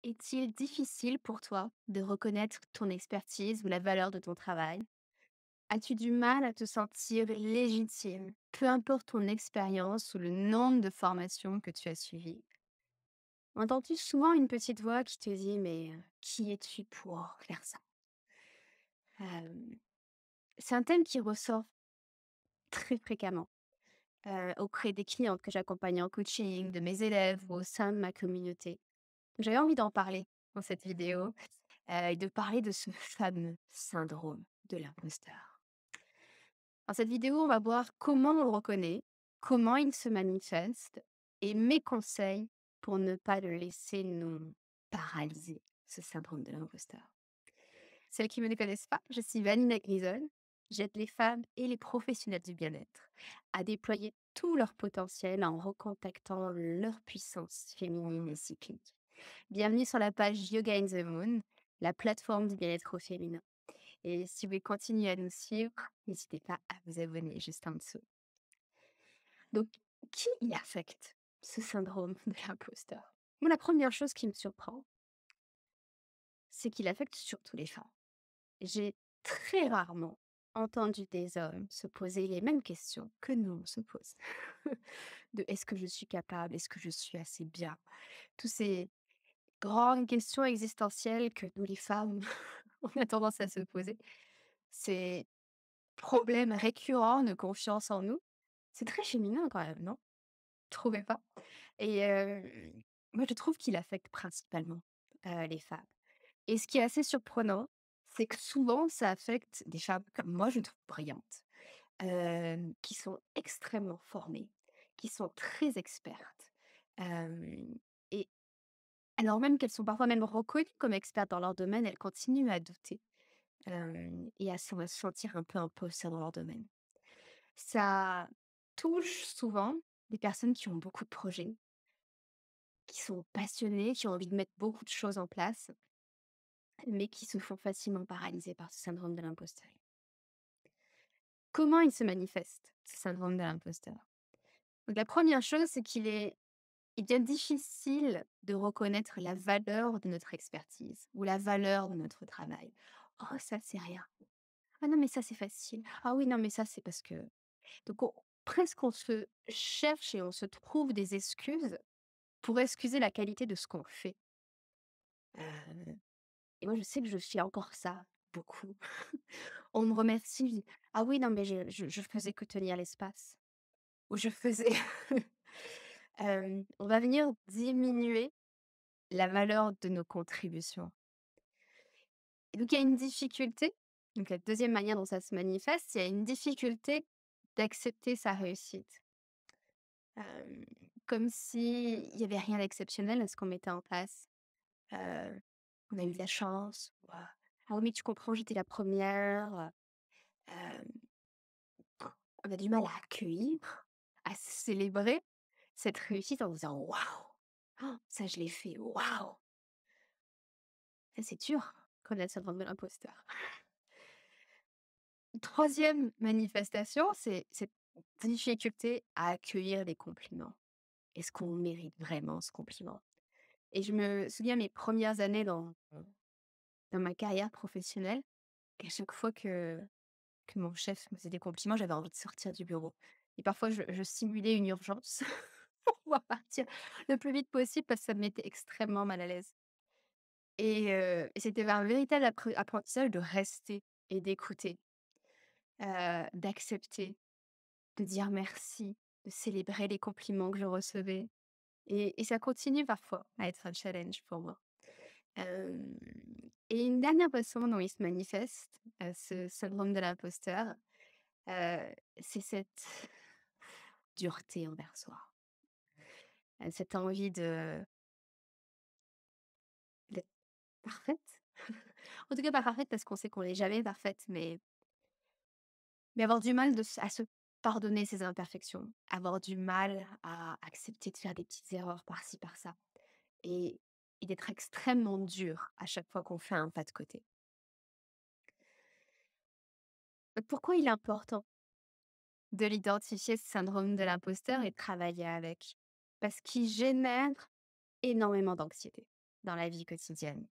Est-il difficile pour toi de reconnaître ton expertise ou la valeur de ton travail? As-tu du mal à te sentir légitime, peu importe ton expérience ou le nombre de formations que tu as suivies? Entends-tu souvent une petite voix qui te dit: «Mais qui es-tu pour faire ça?» Hem, c'est un thème qui ressort très fréquemment, auprès des clientes que j'accompagne en coaching, de mes élèves ou au sein de ma communauté. J'avais envie d'en parler dans cette vidéo, et de parler de ce fameux syndrome de l'imposteur. Dans cette vidéo, on va voir comment on le reconnaît, comment il se manifeste et mes conseils pour ne pas le laisser nous paralyser, ce syndrome de l'imposteur. Celles qui ne me connaissent pas, je suis Vanina Grisol. J'aide les femmes et les professionnels du bien-être à déployer tout leur potentiel en recontactant leur puissance féminine et cyclique. Bienvenue sur la page Yoga in the Moon, la plateforme du bien-être au féminin. Et si vous voulez continuer à nous suivre, n'hésitez pas à vous abonner juste en dessous. Donc, qui y affecte ce syndrome de l'imposteur? Moi, la première chose qui me surprend, c'est qu'il affecte surtout les femmes. J'ai très rarement entendu des hommes se poser les mêmes questions que nous on se pose. De est-ce que je suis capable? Est-ce que je suis assez bien? Tous ces grandes questions existentielles que nous les femmes, on a tendance à se poser. Ces problèmes récurrents de confiance en nous. C'est très féminin quand même, non? Trouvez pas? Et moi je trouve qu'il affecte principalement, les femmes. Et ce qui est assez surprenant, c'est que souvent ça affecte des femmes comme moi je trouve brillantes, qui sont extrêmement formées, qui sont très expertes, hem et alors même qu'elles sont parfois même reconnues comme expertes dans leur domaine, elles continuent à douter, et à se sentir un peu imposteurs dans leur domaine. Ça touche souvent des personnes qui ont beaucoup de projets, qui sont passionnées, qui ont envie de mettre beaucoup de choses en place, mais qui se font facilement paralyser par ce syndrome de l'imposteur. Comment il se manifeste, ce syndrome de l'imposteur? Donc la première chose, c'est il devient difficile de reconnaître la valeur de notre expertise ou la valeur de notre travail. «Oh ça, c'est rien. Ah non, mais ça, c'est facile. Ah oui, non, mais ça, c'est parce que» donc presque on se cherche et on se trouve des excuses pour excuser la qualité de ce qu'on fait. Heu et moi, je sais que je fais encore ça, beaucoup. On me remercie, je dis: «Ah oui, non, mais je faisais que tenir l'espace» ou «Je faisais» on va venir diminuer la valeur de nos contributions. Et donc il y a une difficulté, donc la deuxième manière dont ça se manifeste, il y a une difficulté d'accepter sa réussite. Hem, comme s'il y avait rien d'exceptionnel à ce qu'on mettait en place. Heu, on a eu de la chance, ou «Ah oui, mais tu comprends, j'étais la première. Hem, on a du mal à accueillir, à célébrer cette réussite en disant: «Waouh! Ça je l'ai fait, waouh!» Ça c'est dur quand on a le syndrome de l'imposteur. Troisième manifestation, c'est cette difficulté à accueillir les compliments. Est-ce qu'on mérite vraiment ce compliment? Et je me souviens mes premières années dans ma carrière professionnelle, qu'à chaque fois que mon chef me faisait des compliments, j'avais envie de sortir du bureau. Et parfois je simulais une urgence pour pouvoir partir le plus vite possible parce que ça me mettait extrêmement mal à l'aise. Et c'était un véritable apprentissage de rester et d'écouter, d'accepter, de dire merci, de célébrer les compliments que je recevais. Et ça continue parfois à être un challenge pour moi. Hem et une dernière façon dont il se manifeste, ce syndrome de l'imposteur, c'est cette dureté envers soi, cette envie d'être parfaite. En tout cas, pas parfaite parce qu'on sait qu'on n'est jamais parfaite, mais avoir du mal à se pardonner ses imperfections, avoir du mal à accepter de faire des petites erreurs par-ci, par-ça et et d'être extrêmement dur à chaque fois qu'on fait un pas de côté. Pourquoi il est important de l'identifier, ce syndrome de l'imposteur et de travailler avec? Parce qu'il génère énormément d'anxiété. dans la vie quotidienne.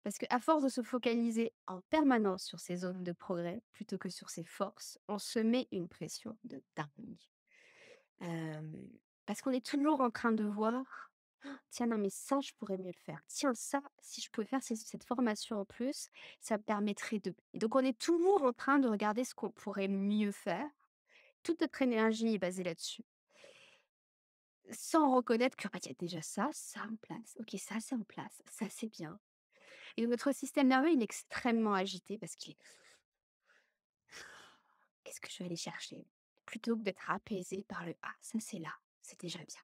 Parce qu'à force de se focaliser en permanence sur ses zones de progrès plutôt que sur ses forces, on se met une pression de dingue. Hem, Parce qu'on est toujours en train de voir: «Tiens, non, mais ça, je pourrais mieux le faire. Tiens, ça, si je pouvais faire cette formation en plus, ça me permettrait de» et donc on est toujours en train de regarder ce qu'on pourrait mieux faire. Toute notre énergie est basée là-dessus, sans reconnaître que, bah, il y a déjà ça en place. OK, ça, c'est en place. Ça, c'est bien et notre système nerveux, il est extrêmement agité parce qu'il est: «Qu'est-ce que je vais aller chercher?» plutôt que d'être apaisé par le: «Ah, ça, c'est là, c'est déjà bien».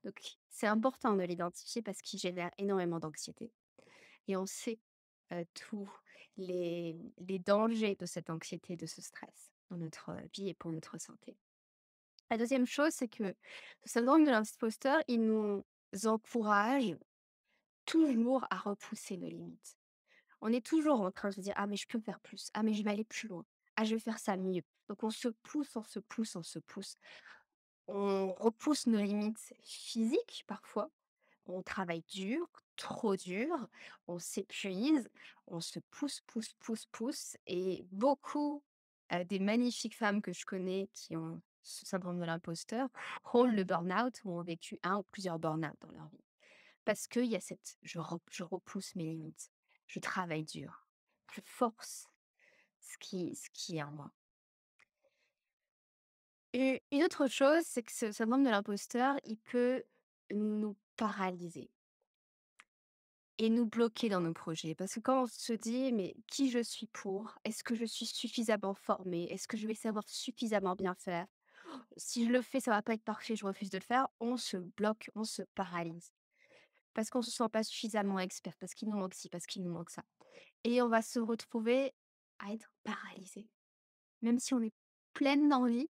Donc c'est important de l'identifier parce qu'il génère énormément d'anxiété et on sait, tous les dangers de cette anxiété, de ce stress dans notre, vie et pour notre santé. La deuxième chose, c'est que le syndrome de l'imposteur, il nous encourage toujours à repousser nos limites. On est toujours en train de se dire: «Ah mais je peux faire plus. Ah mais je vais aller plus loin. Ah je vais faire ça mieux». Donc on se pousse, on se pousse, on se pousse. On repousse nos limites physiques parfois. On travaille dur, trop dur, on s'épuise, on se pousse, pousse, pousse, pousse et beaucoup, des magnifiques femmes que je connais qui ont ce syndrome de l'imposteur frôlent le burn-out ou ont vécu un ou plusieurs burn-out dans leur vie. Parce qu'il y a cette je repousse mes limites, je travaille dur, je force ce qui est en moi. Et une autre chose, c'est que ce syndrome de l'imposteur, il peut nous paralyser. Et nous bloquer dans nos projets. Parce que quand on se dit: «Mais qui je suis pour? Est-ce que je suis suffisamment formée? Est-ce que je vais savoir suffisamment bien faire? Si je le fais, ça va pas être parfait, je refuse de le faire». On se bloque, on se paralyse. Parce qu'on se sent pas suffisamment expert, parce qu'il nous manque ci, parce qu'il nous manque ça. Et on va se retrouver à être paralysé. Même si on est pleine d'envie,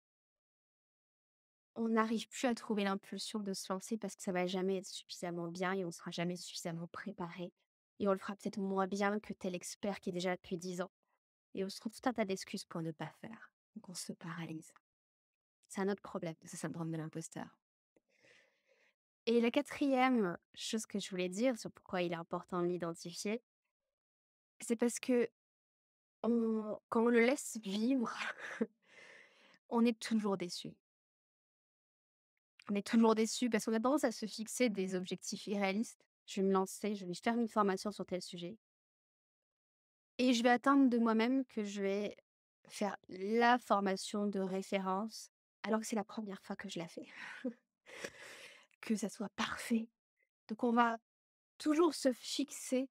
on n'arrive plus à trouver l'impulsion de se lancer parce que ça va jamais être suffisamment bien et on sera jamais suffisamment préparé. Et on le fera peut-être moins bien que tel expert qui est déjà là depuis 10 ans. Et on se trouve tout un tas d'excuses pour ne pas faire. Donc on se paralyse. C'est un autre problème de ce syndrome de l'imposteur. Et la quatrième chose que je voulais dire sur pourquoi il est important de l'identifier, c'est parce que quand on le laisse vivre, on est toujours déçu. On est toujours déçu parce qu'on a tendance à se fixer des objectifs irréalistes. Je vais me lancer, je vais faire une formation sur tel sujet et je vais attendre de moi-même que je vais faire la formation de référence alors que c'est la première fois que je la fais, que ça soit parfait. Donc on va toujours se fixer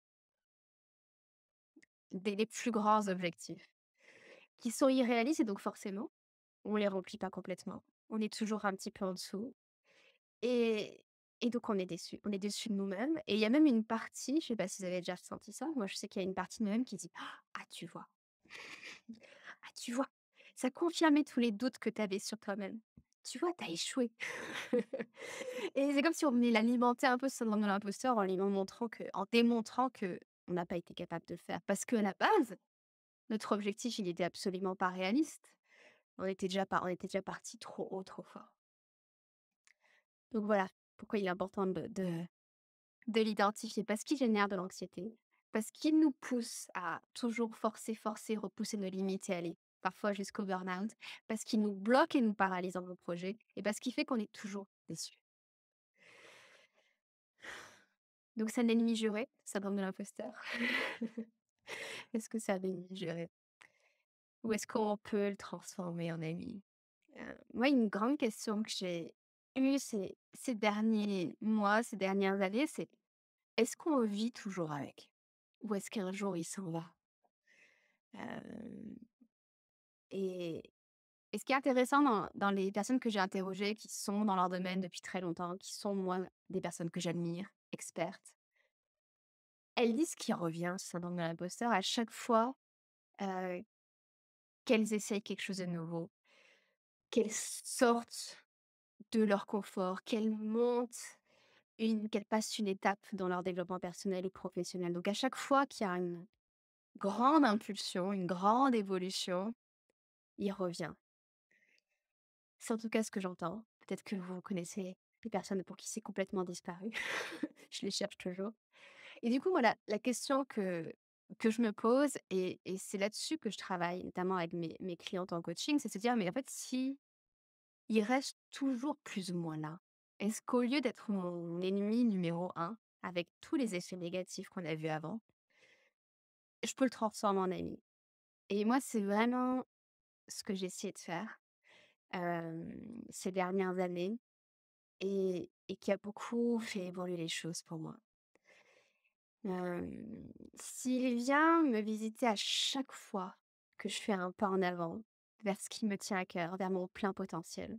les plus grands objectifs qui sont irréalistes et donc forcément, on les remplit pas complètement. On est toujours un petit peu en dessous. Et et donc on est déçu. On est déçu de nous-mêmes et il y a même une partie, je sais pas si vous avez déjà ressenti ça, moi je sais qu'il y a une partie de nous-mêmes qui dit: «Ah tu vois? Ah tu vois? Ça confirmait tous les doutes que tu avais sur toi-même. Tu vois, tu as échoué». Et c'est comme si on venait l'alimenter un peu ce syndrome de l'imposteur en démontrant qu'on n'a pas été capable de le faire. Parce qu'à la base, notre objectif, il était absolument pas réaliste. On était déjà parti trop haut, trop fort. Donc voilà pourquoi il est important de l'identifier parce qu'il génère de l'anxiété, parce qu'il nous pousse à toujours forcer, forcer, repousser nos limites et aller parfois jusqu'au burn-out, parce qu'il nous bloque et nous paralyse dans nos projets et parce qu'il fait qu'on est toujours déçu. Donc c'est un ennemi juré, syndrome de l'imposteur. Est-ce que c'est un ennemi juré? Ou est-ce qu'on peut le transformer en ami? Moi, une grande question que j'ai eue ces derniers mois, ces dernières années, c'est: est-ce qu'on vit toujours avec? Ou est-ce qu'un jour il s'en va? Hem et et ce qui est intéressant dans les personnes que j'ai interrogées qui sont dans leur domaine depuis très longtemps, qui sont moi des personnes que j'admire, expertes, elles disent qu'il revient ce syndrome de l'imposteur à chaque fois, heu, qu'elles essayent quelque chose de nouveau, qu'elles sortent de leur confort, qu'elles passent une étape dans leur développement personnel ou professionnel. Donc à chaque fois qu'il y a une grande impulsion, une grande évolution, il revient. C'est en tout cas ce que j'entends. Peut-être que vous connaissez des personnes pour qui c'est complètement disparu. Je les cherche toujours. Et du coup, voilà, la question que je me pose et c'est là-dessus que je travaille, notamment avec mes clientes en coaching, c'est se dire: «Mais en fait, si il reste toujours plus ou moins là, est-ce qu'au lieu d'être mon ennemi numéro un avec tous les effets négatifs qu'on a vus avant, je peux le transformer en ami?» Et moi, c'est vraiment ce que j'ai essayé de faire, ces dernières années et qui a beaucoup fait évoluer les choses pour moi. S'il vient me visiter à chaque fois que je fais un pas en avant vers ce qui me tient à cœur, vers mon plein potentiel.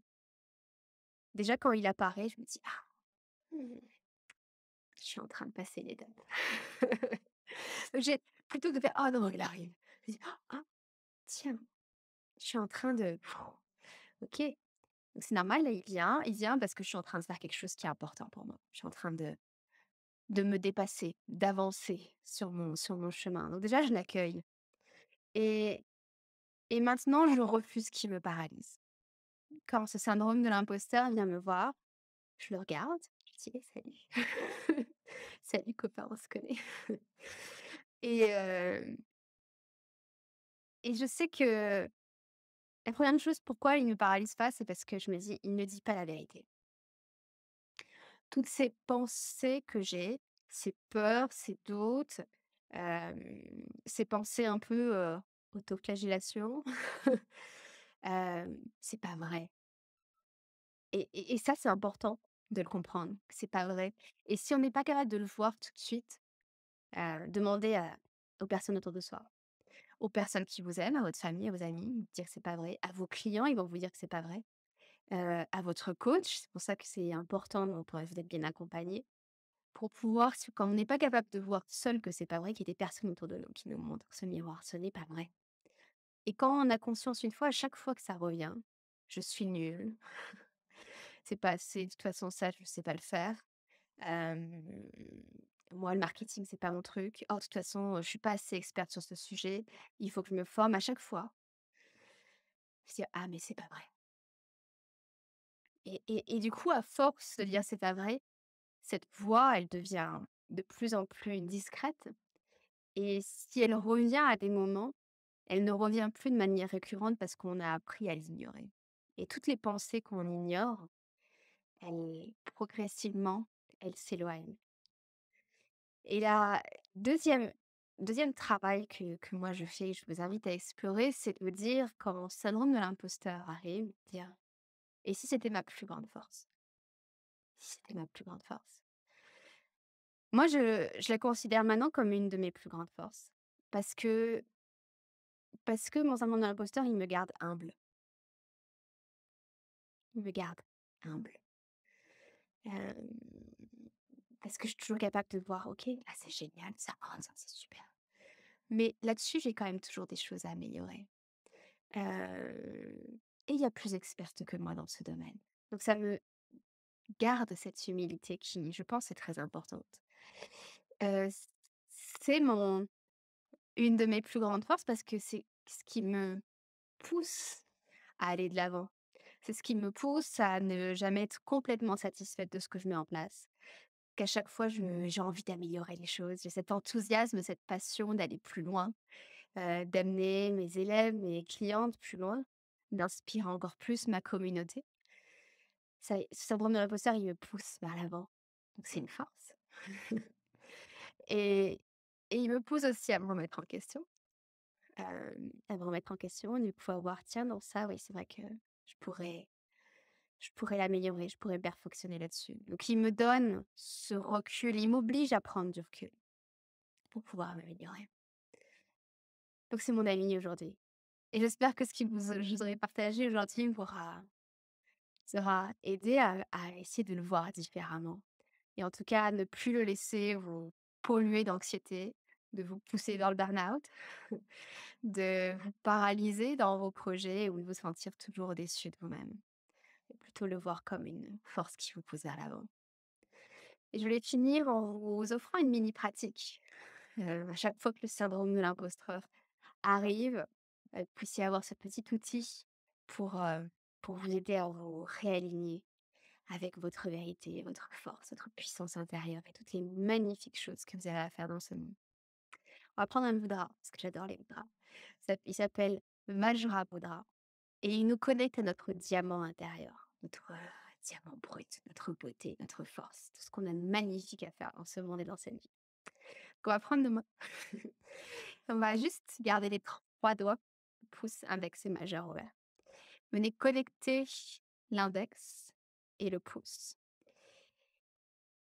Déjà quand il apparaît, je me dis: «Ah, mmh, je suis en train de passer une étape». J'ai plutôt que de faire: «Oh non, il arrive». Je me dis: «Ah, tiens, je suis en train de OK, donc c'est normal, là, il vient parce que je suis en train de faire quelque chose qui est important pour moi. Je suis en train de me dépasser, d'avancer sur mon chemin». Donc déjà, je l'accueille et et maintenant, je refuse qu'il me paralyse. Quand ce syndrome de l'imposteur vient me voir, je le regarde, je dis: «Eh salut! Salut copain, on se connaît». Et et je sais que la première chose pourquoi il me paralyse pas, c'est parce que je me dis: «Il ne dit pas la vérité». Toutes ces pensées que j'ai, ces peurs, ces doutes, ces pensées un peu, autoflagellation, c'est pas vrai. Et ça, c'est important de le comprendre, que c'est pas vrai. Et si on n'est pas capable de le voir tout de suite, demandez aux personnes autour de soi, aux personnes qui vous aiment, à votre famille, à vos amis, de dire que c'est pas vrai. À vos clients, ils vont vous dire que c'est pas vrai. À votre coach, c'est pour ça que c'est important pour vous d'être bien accompagné, pour pouvoir, quand on n'est pas capable de voir seul que c'est pas vrai, qu'il y ait des personnes autour de nous qui nous montrent ce miroir, ce n'est pas vrai. Et quand on a conscience une fois, à chaque fois que ça revient, je suis nulle, c'est pas assez, de toute façon ça, je sais pas le faire. Hem, Moi, le marketing, c'est pas mon truc. Oh, de toute façon, je suis pas assez experte sur ce sujet. Il faut que je me forme. À chaque fois, je dis: «Ah mais c'est pas vrai» et du coup, à force de dire: «C'est pas vrai», cette voix, elle devient de plus en plus discrète et si elle revient à des moments, elle ne revient plus de manière récurrente parce qu'on a appris à l'ignorer et toutes les pensées qu'on ignore, elles progressivement, elles s'éloignent. Et la deuxième deuxième travail que moi je fais, je vous invite à explorer, c'est de me dire quand le syndrome de l'imposteur arrive, dire: «Et si c'était ma plus grande force? Si c'était ma plus grande force?» Moi, je la considère maintenant comme une de mes plus grandes forces parce que mon syndrome de l'imposteur, il me garde humble. Il me garde humble. Hem, Parce que je suis toujours capable de voir: «OK, là, c'est génial, ça rentre, ça, c'est super». Mais là-dessus, j'ai quand même toujours des choses à améliorer. Et il y a plus experte que moi dans ce domaine. Donc ça me garde cette humilité qui, je pense, est très importante. C c'est mon une de mes plus grandes forces parce que c'est ce qui me pousse à aller de l'avant. C'est ce qui me pousse à ne jamais être complètement satisfaite de ce que je mets en place. Qu'à chaque fois, j'ai envie d'améliorer les choses. J'ai cet enthousiasme, cette passion d'aller plus loin. D'amener mes élèves, mes clientes plus loin, d'inspirer encore plus ma communauté. Ça ce syndrome de l'imposteur, il me pousse vers l'avant, donc c'est une force et il me pousse aussi à me remettre en question, à me remettre en question, du pouvoir voir: «Tiens, non, ça, oui, c'est vrai que je pourrais je pourrais l'améliorer, je pourrais perfectionner là-dessus». Donc il me donne ce recul, il m'oblige à prendre du recul pour pouvoir m'améliorer. Donc c'est mon ami aujourd'hui et j'espère que ce que je vous aurais partagé aujourd'hui sera aider à essayer de le voir différemment et en tout cas, à ne plus le laisser vous polluer d'anxiété, de vous pousser vers le burn-out, de vous paralyser dans vos projets ou de vous sentir toujours déçu de vous-même. Et plutôt le voir comme une force qui vous pousse vers l'avant. Et je voulais finir en vous offrant une mini pratique. À chaque fois que le syndrome de l'imposteur arrive, vous puissiez avoir ce petit outil pour, heu, pour vous aider à vous réaligner, avec votre vérité, votre force, votre puissance intérieure et toutes les magnifiques choses que vous avez à faire dans ce monde. On va prendre un mudra, parce que j'adore les mudras. Il s'appelle Vajra Mudra et il nous connecte à notre diamant intérieur, notre diamant brut, notre beauté, notre force, tout ce qu'on a de magnifique à faire dans ce monde et dans cette vie. Donc on va prendre on va juste garder les 3 doigts, pouce, index et majeur ouverts. Venez connecter l'index et le pouce.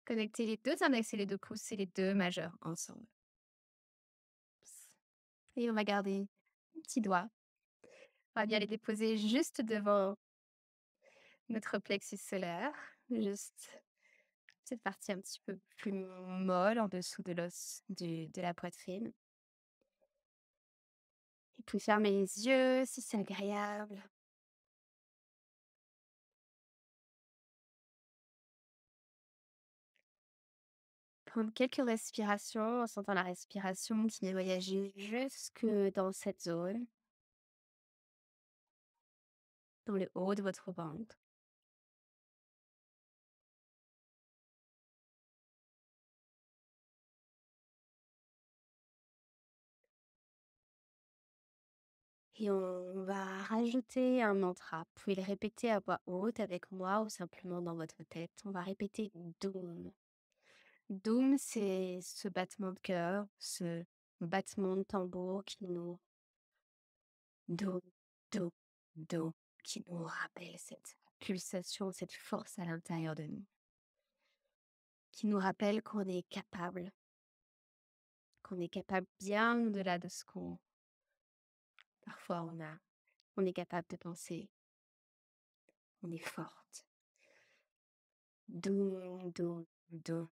Connectez les 2 index et les 2 pouces et les 2 majeurs ensemble. Et on va garder un petit doigt. On va bien les déposer juste devant notre plexus solaire, juste cette partie un petit peu plus molle en dessous de l'os de la poitrine. Et puis fermer les yeux si c'est agréable. Prendre quelques respirations en sentant la respiration qui va voyager jusque dans cette zone, dans le haut de votre ventre. Et on va rajouter un mantra. Vous pouvez le répéter à voix haute avec moi ou simplement dans votre tête. On va répéter Doom. Doom, c'est ce battement de cœur, ce battement de tambour qui nous Doom, Doom, Doom, qui nous rappelle cette pulsation, cette force à l'intérieur de nous, qui nous rappelle qu'on est capable bien au-delà de ce qu'on parfois on a. On est capable de penser, on est forte. Doum, doum, doum.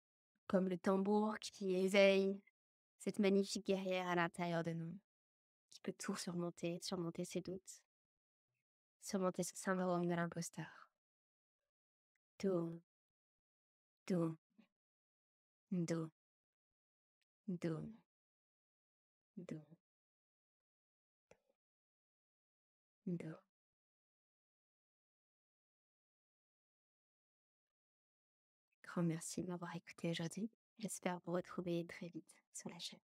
Comme le tambour qui éveille cette magnifique guerrière à l'intérieur de nous, qui peut tout surmonter, surmonter ses doutes, surmonter ce syndrome de l'imposteur. Doum, doum, doum, doum, doum, doum. Grand merci de m'avoir écouté aujourd'hui. J'espère vous retrouver très vite sur la chaîne.